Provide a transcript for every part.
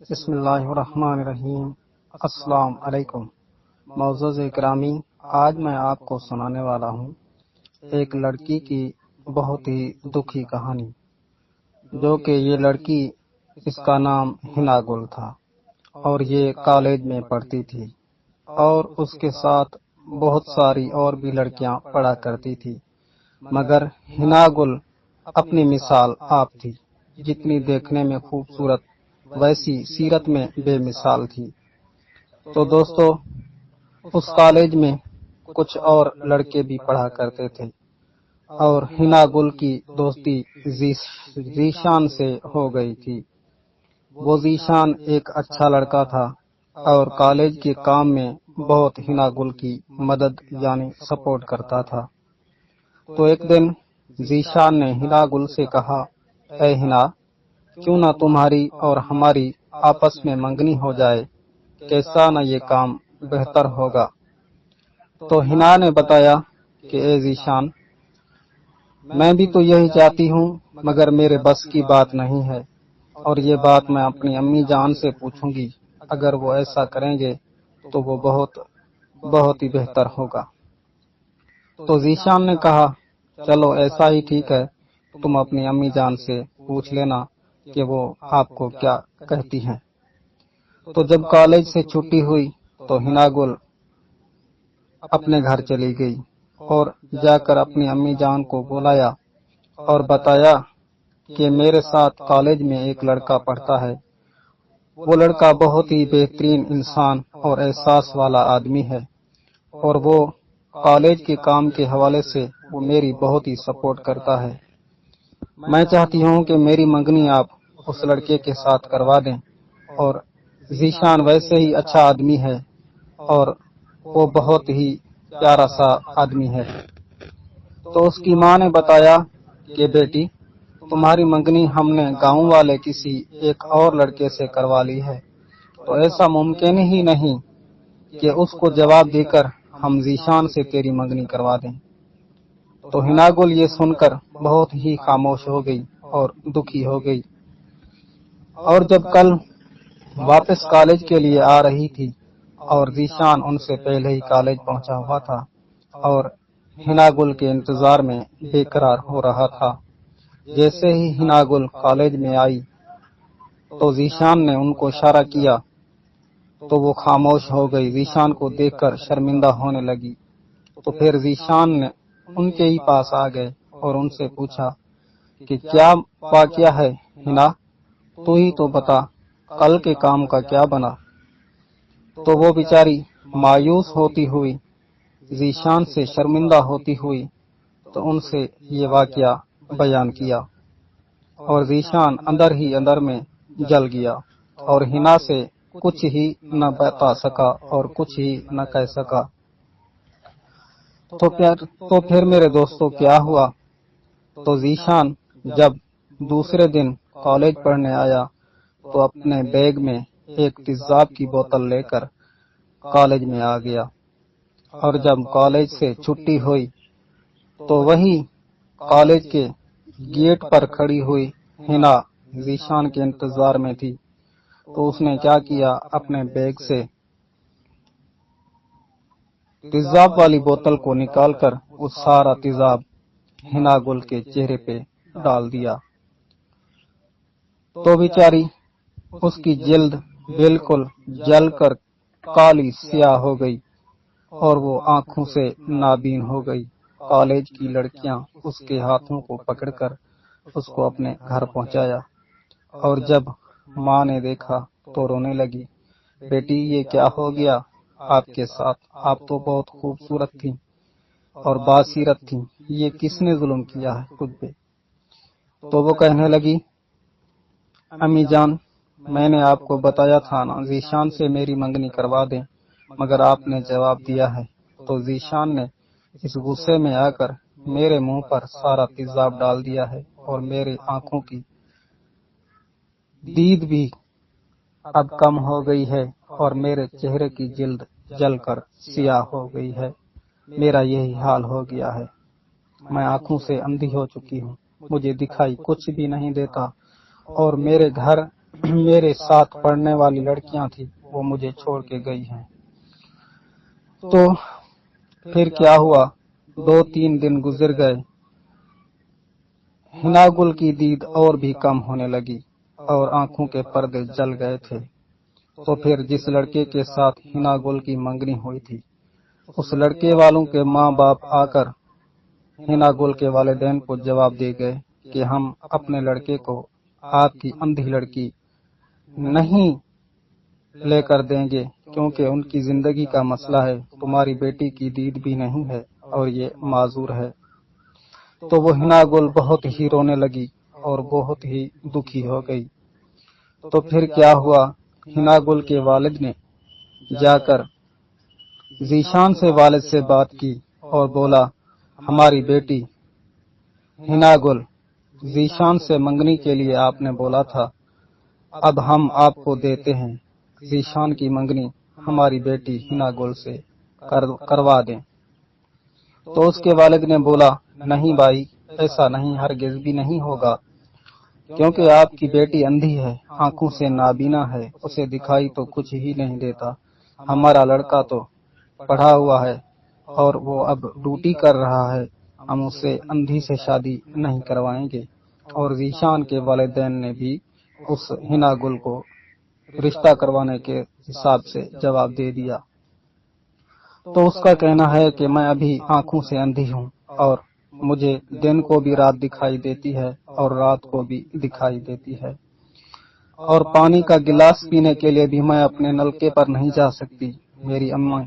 بسم اللہ الرحمن الرحیم۔ السلام علیکم معزز اکرامی، آج میں آپ کو سنانے والا ہوں ایک لڑکی کی بہت ہی دکھی کہانی، جو کہ یہ لڑکی، اس کا نام ہنا گل تھا اور یہ کالج میں پڑھتی تھی، اور اس کے ساتھ بہت ساری اور بھی لڑکیاں پڑھا کرتی تھی، مگر ہنا گل اپنی مثال آپ تھی، جتنی دیکھنے میں خوبصورت ویسی سیرت میں بے مثال تھی۔ تو دوستو، اس کالج میں کچھ اور لڑکے بھی پڑھا کرتے تھے، اور ہنا گل کی دوستی ذیشان سے ہو گئی تھی۔ وہ ذیشان ایک اچھا لڑکا تھا اور کالج کے کام میں بہت ہنا گل کی مدد یعنی سپورٹ کرتا تھا۔ تو ایک دن ذیشان نے ہنا گل سے کہا، اے ہنا، کیوں نہ تمہاری اور ہماری آپس میں منگنی ہو جائے، کیسا نہ یہ کام بہتر ہوگا۔ تو ہنا نے بتایا کہ اے ذیشان، میں بھی تو یہی چاہتی ہوں، مگر میرے بس کی بات نہیں ہے، اور یہ بات میں اپنی امی جان سے پوچھوں گی، اگر وہ ایسا کریں گے تو وہ بہت ہی بہتر ہوگا۔ تو ذیشان نے کہا، چلو ایسا ہی ٹھیک ہے، تم اپنی امی جان سے پوچھ لینا کہ وہ آپ کو کیا کہتی ہیں۔ تو جب کالج سے چھٹی ہوئی تو ہنا گل اپنے گھر چلی گئی اور جا کر اپنی امی جان کو بلایا اور بتایا کہ میرے ساتھ کالج میں ایک لڑکا پڑھتا ہے، وہ لڑکا بہت ہی بہترین انسان اور احساس والا آدمی ہے، اور وہ کالج کے کام کے حوالے سے وہ میری بہت ہی سپورٹ کرتا ہے۔ میں چاہتی ہوں کہ میری منگنی آپ اس لڑکے کے ساتھ کروا دیں، اور ذیشان ویسے ہی اچھا آدمی ہے اور وہ بہت ہی پیارا سا آدمی ہے۔ تو اس کی ماں نے بتایا کہ بیٹی، تمہاری منگنی ہم نے گاؤں والے کسی ایک اور لڑکے سے کروا لی ہے، تو ایسا ممکن ہی نہیں کہ اس کو جواب دے کر ہم ذیشان سے تیری منگنی کروا دیں۔ تو ہنا گل یہ سن کر بہت ہی خاموش ہو گئی اور دکھی ہو گئی، اور جب کل واپس کالج کے لیے آ رہی تھی اور ذیشان ان سے پہلے ہی کالج پہنچا ہوا تھا اور ہنا گل کے انتظار میں بے قرار ہو رہا تھا، جیسے ہی ہنا گل کالج میں آئی تو ذیشان نے ان کو اشارہ کیا تو وہ خاموش ہو گئی، ذیشان کو دیکھ کر شرمندہ ہونے لگی۔ تو پھر ذیشان نے ان کے ہی پاس آ گئے اور ان سے پوچھا کہ کیا واقعہ ہے ہنا، تو ہی تو بتا، کل کے کام کا کیا بنا؟ تو وہ بیچاری مایوس ہوتی ہوئی، ذیشان سے شرمندہ ہوتی ہوئی، تو ان سے یہ واقعہ بیان کیا، اور ذیشان اندر ہی اندر میں جل گیا اور ہنا سے کچھ ہی نہ بتا سکا اور کچھ ہی نہ کہہ سکا۔ تو پھر میرے دوستو کیا ہوا؟ تو ذیشان جب دوسرے دن کالج پڑھنے آیا تو اپنے بیگ میں ایک تیزاب کی بوتل لے کر کالج میں آ گیا، اور جب کالج سے چھٹی ہوئی تو وہی کالج کے گیٹ پر کھڑی ہوئی ہنا ذیشان کے انتظار میں تھی۔ تو اس نے کیا کیا، اپنے بیگ سے تیزاب والی بوتل کو نکال کر وہ سارا تیزاب ہنا گل کے چہرے پہ ڈال دیا۔ تو بیچاری اس کی جلد بالکل جل کر کالی سیاہ ہو گئی اور وہ آنکھوں سے نابین ہو گئی۔ کالج کی لڑکیاں اس کے ہاتھوں کو پکڑ کر اس کو اپنے گھر پہنچایا، اور جب ماں نے دیکھا تو رونے لگی، بیٹی یہ کیا ہو گیا آپ کے ساتھ؟ آپ تو بہت خوبصورت تھیں اور باصیرت تھیں، یہ کس نے ظلم کیا ہے خود پہ؟ تو وہ کہنے لگی، امی جان، میں نے آپ کو بتایا تھا نا ذیشان سے میری منگنی کروا دیں، مگر آپ نے جواب دیا ہے۔ تو ذیشان نے اس غصے میں آ کر میرے منہ پر سارا تیزاب ڈال دیا ہے، اور میرے آنکھوں کی دید بھی اب کم ہو گئی ہے، اور میرے چہرے کی جلد جل کر سیاہ ہو گئی ہے، میرا یہی حال ہو گیا ہے، میں آنکھوں سے اندھی ہو چکی ہوں، مجھے دکھائی کچھ بھی نہیں دیتا، اور میرے گھر میرے ساتھ پڑھنے والی لڑکیاں تھیں وہ مجھے چھوڑ کے گئی ہیں۔ تو پھر کیا ہوا، 2-3 دن گزر گئے، حنا گل کی دید اور بھی کم ہونے لگی اور آنکھوں کے پردے جل گئے تھے۔ تو پھر جس لڑکے کے ساتھ حنا گل کی منگنی ہوئی تھی، اس لڑکے والوں کے ماں باپ آ کر حنا گل کے والدین کو جواب دے گئے کہ ہم اپنے لڑکے کو آپ کی اندھی لڑکی نہیں لے کر دیں گے، کیونکہ ان کی زندگی کا مسئلہ ہے، تمہاری بیٹی کی دید بھی نہیں ہے اور یہ معذور ہے۔ تو وہ حنا گل بہت ہی رونے لگی اور بہت ہی دکھی ہو گئی۔ تو پھر کیا ہوا، حنا گل کے والد نے جا کر ذیشان سے والد سے بات کی اور بولا، ہماری بیٹی حنا گل ذیشان سے منگنی کے لیے آپ نے بولا تھا، اب ہم آپ کو دیتے ہیں، ذیشان کی منگنی ہماری بیٹی حنا گل سے کروا دیں۔ تو اس کے والد نے بولا، نہیں بھائی، ایسا نہیں، ہرگز بھی نہیں ہوگا، کیونکہ آپ کی بیٹی اندھی ہے، آنکھوں سے نابینا ہے، اسے دکھائی تو کچھ ہی نہیں دیتا۔ ہمارا لڑکا تو پڑھا ہوا ہے اور وہ اب ڈیوٹی کر رہا ہے، ہم اسے اندھی سے شادی نہیں کروائیں گے۔ اور ذیشان کے والدین نے بھی اس حنا گل کو رشتہ کروانے کے حساب سے جواب دے دیا۔ تو اس کا کہنا ہے کہ میں ابھی آنکھوں سے اندھی ہوں اور مجھے دن کو بھی رات دکھائی دیتی ہے اور رات کو بھی دکھائی دیتی ہے، اور پانی کا گلاس پینے کے لیے بھی میں اپنے نلکے پر نہیں جا سکتی۔ میری اماں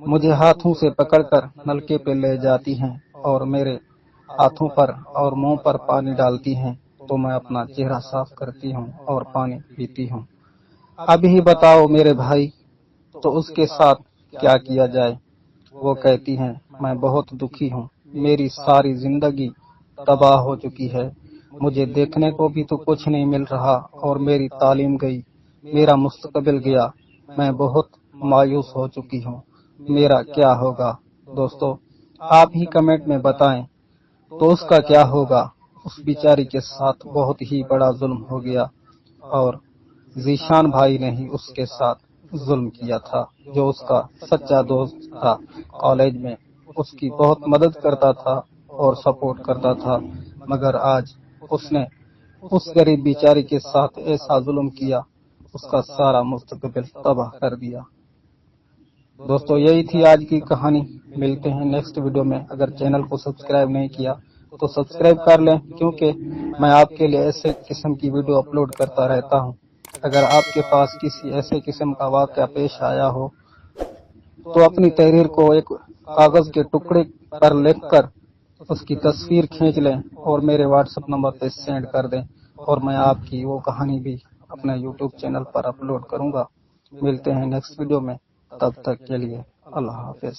مجھے ہاتھوں سے پکڑ کر نلکے پہ لے جاتی ہیں اور میرے ہاتھوں پر اور منہ پر پانی ڈالتی ہیں، تو میں اپنا چہرہ صاف کرتی ہوں اور پانی پیتی ہوں۔ اب ہی بتاؤ میرے بھائی، تو اس کے ساتھ کیا کیا جائے؟ وہ کہتی ہیں، میں بہت دکھی ہوں، میری ساری زندگی تباہ ہو چکی ہے، مجھے دیکھنے کو بھی تو کچھ نہیں مل رہا اور میری تعلیم گئی، میرا مستقبل گیا، میں بہت مایوس ہو چکی ہوں، میرا کیا ہوگا؟ دوستو آپ ہی کمنٹ میں بتائیں تو اس کا کیا ہوگا؟ اس بیچاری کے ساتھ بہت ہی بڑا ظلم ہو گیا اور ذیشان بھائی نے ہی اس کے ساتھ ظلم کیا تھا، جو اس کا سچا دوست تھا، کالج میں اس کی بہت مدد کرتا تھا اور سپورٹ کرتا تھا، مگر آج اس نے اس غریب بیچاری کے ساتھ ایسا ظلم کیا، اس کا سارا مستقبل تباہ کر دیا۔ دوستو یہی تھی آج کی کہانی، ملتے ہیں نیکسٹ ویڈیو میں۔ اگر چینل کو سبسکرائب نہیں کیا تو سبسکرائب کر لیں، کیونکہ میں آپ کے لیے ایسے قسم کی ویڈیو اپلوڈ کرتا رہتا ہوں۔ اگر آپ کے پاس کسی ایسے قسم کا واقعہ پیش آیا ہو تو اپنی تحریر کو ایک کاغذ کے ٹکڑے پر لکھ کر اس کی تصویر کھینچ لیں اور میرے واٹس ایپ نمبر پہ سینڈ کر دیں، اور میں آپ کی وہ کہانی بھی اپنے یوٹیوب چینل پر اپلوڈ کروں گا۔ ملتے ہیں نیکسٹ ویڈیو میں، تب تک کے لیے اللہ حافظ۔